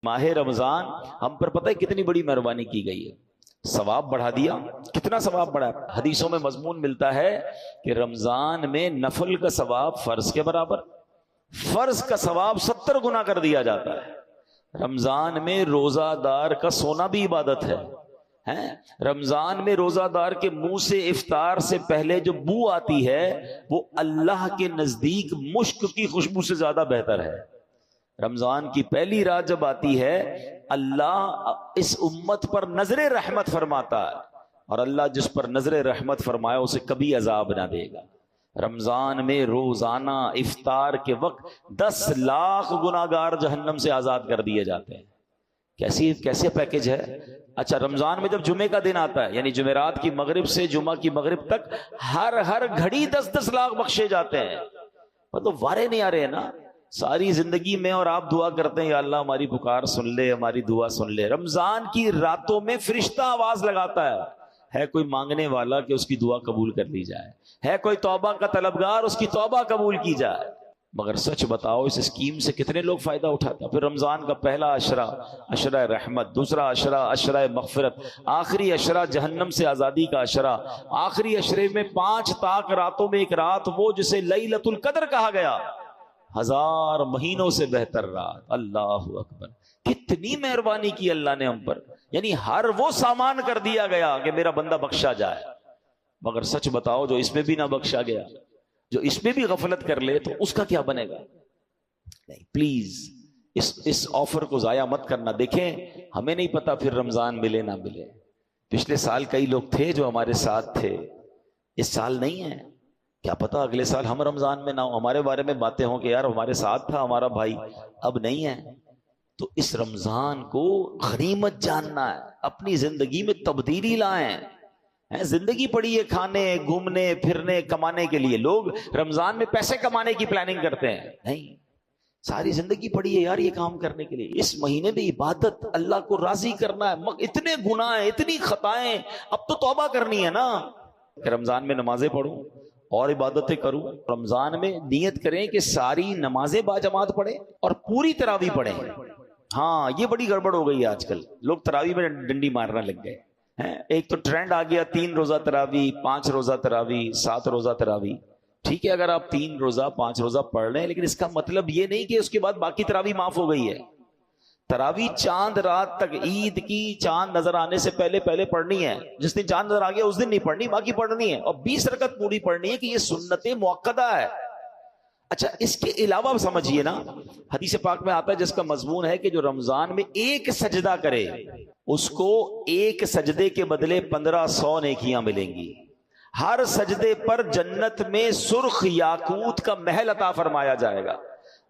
ماہ رمضان ہم پر پتہ ہے کتنی بڑی مہربانی کی گئی ہے، ثواب بڑھا دیا۔ کتنا ثواب بڑھا؟ حدیثوں میں مضمون ملتا ہے کہ رمضان میں نفل کا ثواب فرض کے برابر، فرض کا ثواب 70 گنا کر دیا جاتا ہے۔ رمضان میں روزہ دار کا سونا بھی عبادت ہے۔ رمضان میں روزہ دار کے منہ سے افطار سے پہلے جو بو آتی ہے وہ اللہ کے نزدیک مشک کی خوشبو سے زیادہ بہتر ہے۔ رمضان کی پہلی رات جب آتی ہے اللہ اس امت پر نظر رحمت فرماتا ہے، اور اللہ جس پر نظر رحمت فرمایا اسے کبھی عذاب نہ دے گا۔ رمضان میں روزانہ افطار کے وقت 10 لاکھ گناہگار جہنم سے آزاد کر دیے جاتے ہیں۔ کیسے پیکج ہے؟ اچھا، رمضان میں جب جمعے کا دن آتا ہے، یعنی جمعرات کی مغرب سے جمعہ کی مغرب تک ہر گھڑی 10 لاکھ بخشے جاتے ہیں۔ مطلب وارے نہیں آ رہے ہیں نا ساری زندگی میں، اور آپ دعا کرتے ہیں یا اللہ ہماری پکار سن لے، ہماری دعا سن لے۔ رمضان کی راتوں میں فرشتہ آواز لگاتا ہے کوئی مانگنے والا کہ اس کی دعا قبول کر لی جائے، ہے کوئی توبہ کا طلبگار اس کی توبہ قبول کی جائے۔ مگر سچ بتاؤ اس اسکیم سے کتنے لوگ فائدہ اٹھاتے ہیں؟ پھر رمضان کا پہلا عشرہ عشرہ رحمت، دوسرا عشرہ عشرہ مغفرت، آخری عشرہ جہنم سے آزادی کا عشرہ، آخری عشرے میں 5 طاق راتوں میں ایک رات وہ جسے لیلۃ القدر کہا گیا، 1000 مہینوں سے بہتر رات۔ اللہ اکبر، کتنی مہربانی کی اللہ نے ہم پر، یعنی ہر وہ سامان کر دیا گیا کہ میرا بندہ بخشا جائے۔ مگر سچ بتاؤ جو اس میں بھی نہ بخشا گیا، جو اس میں بھی غفلت کر لے تو اس کا کیا بنے گا؟ نہیں، پلیز اس آفر کو ضائع مت کرنا۔ دیکھیں ہمیں نہیں پتا پھر رمضان ملے نہ ملے۔ پچھلے سال کئی لوگ تھے جو ہمارے ساتھ تھے، اس سال نہیں ہے، کیا پتا اگلے سال ہم رمضان میں نہ ہو، ہمارے بارے میں باتیں ہوں کہ یار ہمارے ساتھ تھا ہمارا بھائی، اب نہیں ہے۔ تو اس رمضان کو غنیمت جاننا ہے، اپنی زندگی میں تبدیلی لائیں۔ زندگی پڑی ہے کھانے گھومنے پھرنے کمانے کے لیے، لوگ رمضان میں پیسے کمانے کی پلاننگ کرتے ہیں، نہیں، ساری زندگی پڑی ہے یار یہ کام کرنے کے لیے۔ اس مہینے میں عبادت، اللہ کو راضی کرنا ہے، اتنے گناہ ہیں اتنی خطائیں، اب تو توبہ کرنی ہے نا کہ رمضان میں نمازیں پڑھوں اور عبادتیں کروں۔ رمضان میں نیت کریں کہ ساری نمازیں باجماعت پڑھیں اور پوری تراویح پڑھیں۔ ہاں یہ بڑی گڑبڑ ہو گئی ہے آج کل، لوگ تراویح میں ڈنڈی مارنے لگ گئے۔ ایک تو ٹرینڈ آ گیا 3 روزہ تراویح، 5 روزہ تراویح، 7 روزہ تراویح۔ ٹھیک ہے اگر آپ 3 روزہ 5 روزہ پڑھ رہے ہیں، لیکن اس کا مطلب یہ نہیں کہ اس کے بعد باقی تراویح معاف ہو گئی ہے۔ تراویح چاند رات تک، عید کی چاند نظر آنے سے پہلے پڑھنی ہے۔ جس دن چاند نظر آ گیا اس دن نہیں پڑھنی، باقی پڑھنی ہے، اور 20 رکعت پوری پڑھنی ہے کہ یہ سنت مؤکدہ ہے۔ اچھا اس کے علاوہ سمجھیے نا، حدیث پاک میں آتا ہے جس کا مضمون ہے کہ جو رمضان میں ایک سجدہ کرے اس کو ایک سجدے کے بدلے 1500 نیکیاں ملیں گی۔ ہر سجدے پر جنت میں سرخ یاقوت کا محل عطا فرمایا جائے گا،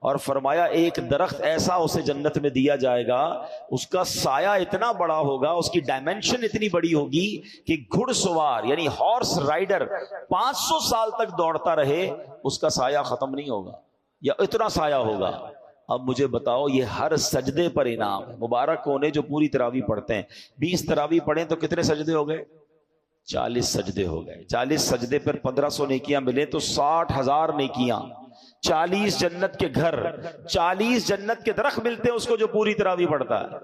اور فرمایا ایک درخت ایسا اسے جنت میں دیا جائے گا، اس کا سایہ اتنا بڑا ہوگا، اس کی ڈائمنشن اتنی بڑی ہوگی کہ گھڑ سوار یعنی ہارس رائڈر 500 سال تک دوڑتا رہے اس کا سایہ ختم نہیں ہوگا، یا اتنا سایہ ہوگا۔ اب مجھے بتاؤ یہ ہر سجدے پر انعام ہے۔ مبارک ہونے جو پوری تراویح پڑھتے ہیں، 20 تراویح پڑھیں تو کتنے سجدے ہو گئے؟ 40 سجدے ہو گئے۔ 40 سجدے پر 1500 نیکیاں ملیں تو 60,000 نیکیاں، 40 جنت کے گھر، 40 جنت کے درخت ملتے ہیں اس کو جو پوری تراویح پڑھتا ہے۔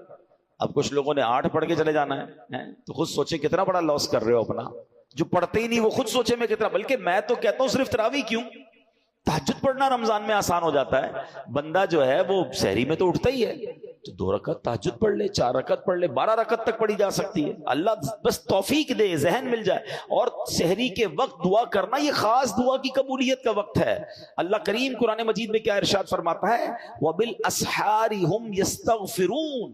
اب کچھ لوگوں نے 8 پڑھ کے چلے جانا ہے تو خود سوچیں کتنا بڑا لاس کر رہے ہو اپنا۔ جو پڑھتے ہی نہیں وہ خود سوچیں میں کتنا، بلکہ میں تو کہتا ہوں صرف تراویح کیوں، تہجد پڑھنا رمضان میں آسان ہو جاتا ہے۔ بندہ جو ہے وہ سحری میں تو اٹھتا ہی ہے، تو 2 رکعت تہجد پڑھ لے، 4 رکعت پڑھ لے، 12 رکعت تک پڑھی جا سکتی ہے۔ اللہ بس توفیق دے، ذہن مل جائے۔ اور سحری کے وقت دعا کرنا یہ خاص دعا کی قبولیت کا وقت ہے۔ اللہ کریم قرآن مجید میں کیا ارشاد فرماتا ہے؟ وَبِالْأَسْحَارِ هُمْ يَسْتَغْفِرُونَ،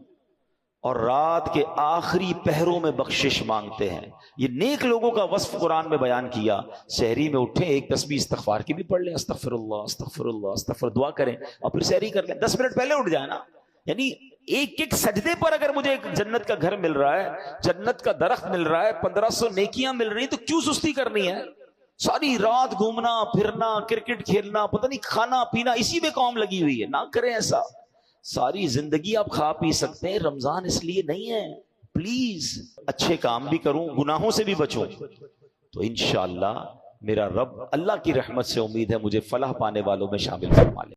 اور رات کے آخری پہروں میں بخشش مانگتے ہیں۔ یہ نیک لوگوں کا وصف قرآن میں بیان کیا۔ سحری میں اٹھیں، ایک تسبیح استغفار کی بھی پڑھ لیں، استغفر اللہ استغفر اللہ استغفر، دعا کریں، اور پھر سحری کر لیں۔ 10 منٹ پہلے اٹھ جائیں نا، یعنی ایک سجدے پر اگر مجھے ایک جنت کا گھر مل رہا ہے، جنت کا درخت مل رہا ہے، 1500 نیکیاں مل رہی ہیں، تو کیوں سستی کرنی ہے؟ ساری رات گھومنا پھرنا، کرکٹ کھیلنا، پتہ نہیں کھانا پینا، اسی میں قوم لگی ہوئی ہے۔ نہ کریں ایسا۔ ساری زندگی آپ کھا پی سکتے ہیں، رمضان اس لیے نہیں ہے۔ پلیز اچھے کام بھی کروں، گناہوں سے بھی بچوں، تو انشاءاللہ میرا رب، اللہ کی رحمت سے امید ہے مجھے فلاح پانے والوں میں شامل فرما لے۔